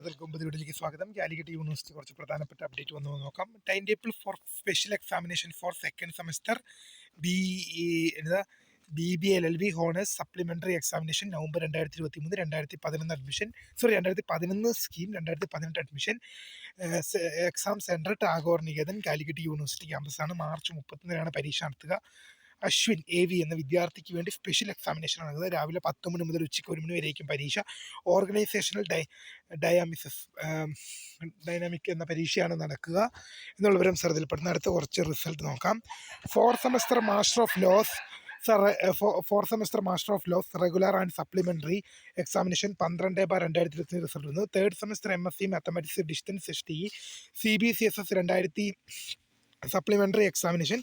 വീട്ടിലേക്ക് സ്വാഗതം. കാലിക്കറ്റ് യൂണിവേഴ്സിറ്റി കുറച്ച് പ്രധാനപ്പെട്ട അപ്ഡേറ്റ് വന്നു നോക്കാം. Time table for special examination for second semester B BBLLB honours supplementary examination November 2023 2011 admission 2011 scheme 2018 admission. Exam centre Tagore Niketan Calicut university ക്യാമ്പസാണ്. March 31 പരീക്ഷ നടത്തുക. അശ്വിൻ AV എന്ന വിദ്യാർത്ഥിക്ക് വേണ്ടി സ്പെഷ്യൽ എക്സാമിനേഷൻ നടക്കുന്നത്. രാവിലെ 10 മണി മുതൽ ഉച്ചയ്ക്ക് 1 മണി വരെയായിരിക്കും പരീക്ഷ. ഓർഗനൈസേഷണൽ ഡൈനാമിക് എന്ന പരീക്ഷയാണ് നടക്കുക എന്നുള്ള വിവരം ശ്രദ്ധയിൽപ്പെടുന്ന. അടുത്ത കുറച്ച് റിസൾട്ട് നോക്കാം. Fourth semester master of laws regular and supplementary examination 12/2023 result വന്നു. Third semester MSc mathematics distance STE CBCSS 2000 supplementary examination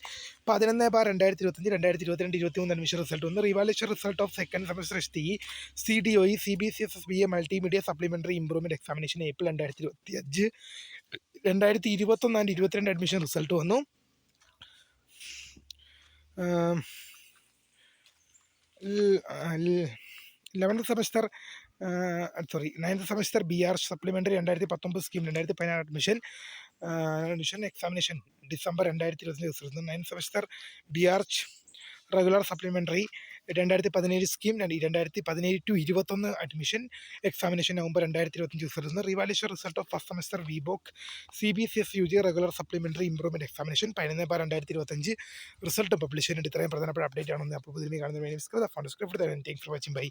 11/2025 2022 23 admission result വന്നു. Revaluation result of second semester STE CDOE CBCSS BA multimedia supplementary improvement examination April 2025 2021 and 2022 admission result വന്നു. Ninth semester BR supplementary 2019 scheme 2016 admission examination December 2020 result. Ninth semester BR regular supplementary 2017 scheme 2017 to 2021 admission examination November 2025 result. Revaluation result of first semester VBOC CBCS UG regular supplementary improvement examination 11/2025 result publish ചെയ്യുന്നുണ്ട്. ഇത്രയും പ്രധാനപ്പെട്ട update ആണെന്ന് അപ്പോൾ പുതിയ കാണുന്ന thanks for watching. By.